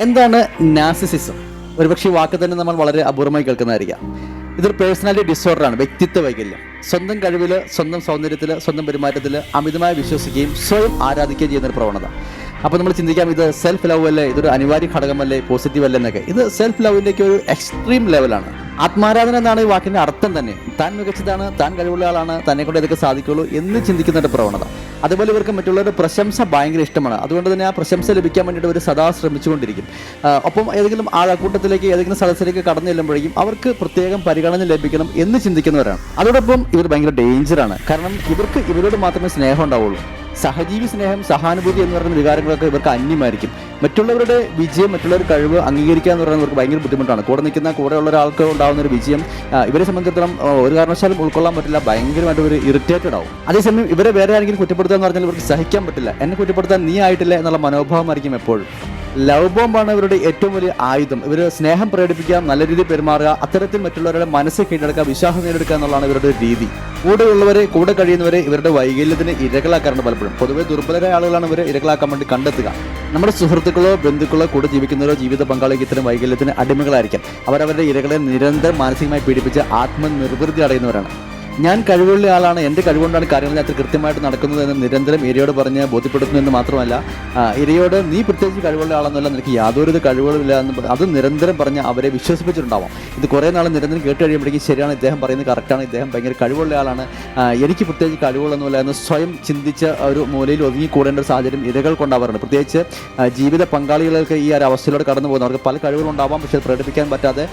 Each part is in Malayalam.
എന്താണ് നാർസിസിസം? ഒരുപക്ഷെ ഈ വാക്ക് തന്നെ നമ്മൾ വളരെ അപൂർവമായി കേൾക്കുന്നതായിരിക്കാം. ഇതൊരു പേഴ്സണാലിറ്റി ഡിസോർഡറാണ്, വ്യക്തിത്വ വൈകല്യം. സ്വന്തം കഴിവിൽ, സ്വന്തം സൗന്ദര്യത്തിൽ, സ്വന്തം പെരുമാറ്റത്തിൽ അമിതമായി വിശ്വസിക്കുകയും സ്വയം ആരാധിക്കുകയും ചെയ്യുന്ന ഒരു പ്രവണത. അപ്പോൾ നമ്മൾ ചിന്തിക്കാം, ഇത് സെൽഫ് ലവ് അല്ലേ, ഇതൊരു അനിവാര്യ ഘടകമല്ലേ, പോസിറ്റീവ് അല്ലേ എന്നൊക്കെ. ഇത് സെൽഫ് ലവിൻ്റെയൊക്കെ ഒരു എക്സ്ട്രീം ലെവലാണ്. ആത്മാരാധന എന്നാണ് ഈ വാക്കിൻ്റെ അർത്ഥം തന്നെ. താൻ മികച്ചതാണ്, താൻ കഴിവുള്ള ആളാണ്, തന്നെ കൊണ്ട് ഇതൊക്കെ സാധിക്കുള്ളൂ എന്ന് ചിന്തിക്കുന്ന ഒരു പ്രവണത. അതുപോലെ ഇവർക്ക് മറ്റുള്ളവരുടെ പ്രശംസ ഭയങ്കര ഇഷ്ടമാണ്. അതുകൊണ്ട് തന്നെ ആ പ്രശംസ ലഭിക്കാൻ വേണ്ടിയിട്ട് അവർ സദാ ശ്രമിച്ചുകൊണ്ടിരിക്കും. ഒപ്പം ഏതെങ്കിലും ആൾക്കൂട്ടത്തിലേക്ക്, ഏതെങ്കിലും സദസ്സിലേക്ക് കടന്നു ചെല്ലുമ്പോഴേക്കും അവർക്ക് പ്രത്യേകം പരിഗണന ലഭിക്കണം എന്ന് ചിന്തിക്കുന്നവരാണ്. അതോടൊപ്പം ഇവർ ഭയങ്കര ഡേഞ്ചറാണ്. കാരണം ഇവർക്ക് ഇവരോട് മാത്രമേ സ്നേഹം ഉണ്ടാവുള്ളൂ. സഹജീവി സ്നേഹം, സഹാനുഭൂതി എന്ന് പറയുന്ന വികാരങ്ങളൊക്കെ ഇവർക്ക് അന്യമായിരിക്കും. മറ്റുള്ളവരുടെ വിജയം, മറ്റുള്ളവരുടെ കഴിവ് അംഗീകരിക്കുക എന്ന് പറയുന്നത് ഇവർക്ക് ഭയങ്കര ബുദ്ധിമുട്ടാണ്. കൂടെയുള്ള ഒരാൾക്ക് ഉണ്ടാകുന്ന ഒരു വിജയം ഇവരെ സംബന്ധിച്ചിടത്തോളം ഒരു കാരണവശാലും ഉൾക്കൊള്ളാൻ പറ്റില്ല. ഭയങ്കരമായിട്ട് ഇവർ ഇറിറ്റേറ്റഡ് ആവും. അതേസമയം ഇവരെ വേറെ ആരെങ്കിലും കുറ്റപ്പെടുത്തുക എന്ന് പറഞ്ഞാൽ ഇവർക്ക് സഹിക്കാൻ പറ്റില്ല. എന്നെ കുറ്റപ്പെടുത്താൻ നീ ആയിട്ടില്ല എന്നുള്ള മനോഭാവമായിരിക്കും എപ്പോഴും. ലവ് ബോംബാണ് ഇവരുടെ ഏറ്റവും വലിയ ആയുധം. ഇവർ സ്നേഹം പ്രകടിപ്പിക്കുക, നല്ല രീതിയിൽ പെരുമാറുക, അത്തരത്തിൽ മറ്റുള്ളവരുടെ മനസ്സ് കീഴടക്കുക, വിശ്വാസം നേടിയെടുക്കുക എന്നുള്ളതാണ് ഇവരുടെ രീതി. കൂടെയുള്ളവരെ, കൂടെ കഴിയുന്നവരെ ഇവരുടെ വൈകല്യത്തിന് ഇരകളാക്കാറുണ്ട് പലപ്പോഴും. പൊതുവെ ദുർബലരായ ആളുകളാണ് ഇവരെ ഇരകളാക്കാൻ വേണ്ടി കണ്ടെത്തുക. നമ്മുടെ സുഹൃത്തുക്കളോ ബന്ധുക്കളോ കൂടെ ജീവിക്കുന്നവരോ ജീവിത പങ്കാളിക്ക് ഇത്തരം വൈകല്യത്തിന് അടിമകളായിരിക്കും. അവരവരുടെ ഇരകളെ നിരന്തരം മാനസികമായി പീഡിപ്പിച്ച് ആത്മനിർവൃത്തി അടയുന്നവരാണ്. ഞാൻ കഴിവുള്ള ആളാണ്, എൻ്റെ കഴിവുകൊണ്ടാണ് കാര്യങ്ങൾ അത്ര കൃത്യമായിട്ട് നടക്കുന്നത് എന്ന് നിരന്തരം ഇരയോട് പറഞ്ഞ് ബോധ്യപ്പെടുത്തുന്നു എന്ന് മാത്രമല്ല, ഇരയോട് നീ പ്രത്യേകിച്ച് കഴിവുള്ള ആളെന്നല്ല, നിനക്ക് യാതൊരു കഴിവുകളില്ല എന്ന് അത് നിരന്തരം പറഞ്ഞ് അവരെ വിശ്വസിപ്പിച്ചിട്ടുണ്ടാവാം. ഇത് കുറേ നാൾ നിരന്തരം കേട്ട് കഴിയുമ്പോഴേക്കും ശരിയാണ്, ഇദ്ദേഹം പറയുന്നത് കറക്റ്റാണ്, ഇദ്ദേഹം ഭയങ്കര കഴിവുള്ള ആളാണ്, എനിക്ക് പ്രത്യേകിച്ച് കഴിവുകളൊന്നുമില്ല എന്ന് സ്വയം ചിന്തിച്ച് ഒരു മൂലയിൽ ഒതുങ്ങിക്കൂടേണ്ട ഒരു സാഹചര്യം ഇരകൾ കൊണ്ടാവാറുണ്ട്. പ്രത്യേകിച്ച് ജീവിത പങ്കാളികൾക്ക് ഈ ഒരു അവസ്ഥയിലൂടെ കടന്നു പോകുന്നു. അവർക്ക് പല കഴിവുകളുണ്ടാവാം, പക്ഷേ പ്രകടിപ്പിക്കാൻ പറ്റാതെ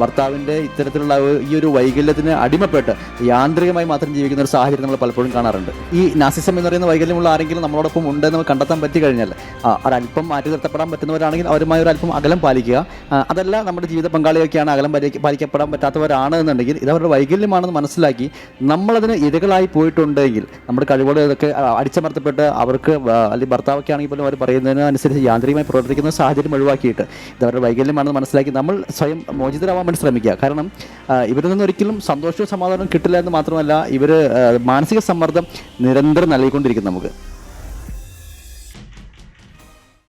ഭർത്താവിൻ്റെ ഇത്തരത്തിലുള്ള ഈ ഒരു വൈകല്യത്തിന് അടിമപ്പെട്ട് യാന്ത്രികമായി മാത്രം ജീവിക്കുന്ന ഒരു സാഹചര്യം നമ്മൾ പലപ്പോഴും കാണാറുണ്ട്. ഈ നാർസിസം എന്ന് പറയുന്ന വൈകല്യമുള്ള ആരെങ്കിലും നമ്മളോടൊപ്പം ഉണ്ടെന്ന് നമുക്ക് കണ്ടെത്താൻ പറ്റി കഴിഞ്ഞാൽ ഒരല്പം മാറ്റി നിർത്തപ്പെടാൻ പറ്റുന്നവരാണെങ്കിൽ അവരുമായി ഒരു അല്പം അകലം പാലിക്കുക. അതല്ല, നമ്മുടെ ജീവിത പങ്കാളിയൊക്കെയാണ് അകലം പാലിക്കപ്പെടാൻ പറ്റാത്തവരാണ് എന്നുണ്ടെങ്കിൽ ഇത് അവരുടെ വൈകല്യമാണെന്ന് മനസ്സിലാക്കി നമ്മളതിന് ഇരകളായി പോയിട്ടുണ്ടെങ്കിൽ, നമ്മുടെ കഴിവുകൾ ഇതൊക്കെ അടിച്ചമർത്തപ്പെട്ട് അവർക്ക്, അല്ലെങ്കിൽ ഭർത്താവൊക്കെ ആണെങ്കിൽ പോലും അവർ പറയുന്നതിനനുസരിച്ച് യാന്ത്രികമായി പ്രവർത്തിക്കുന്ന സാഹചര്യം ഒഴിവാക്കിയിട്ട് ഇത് അവരുടെ വൈകല്യമാണെന്ന് മനസ്സിലാക്കി നമ്മൾ സ്വയം മോചിതരാവാൻ വേണ്ടി ശ്രമിക്കുക. കാരണം ഇവരിൽ നിന്ന് ഒരിക്കലും സന്തോഷവും സമാധാനവും കിട്ടില്ല എന്ന് മാത്രമല്ല, ഇവർ മാനസിക സമ്മർദ്ദം നിരന്തരം നൽകിക്കൊണ്ടിരിക്കും നമുക്ക്.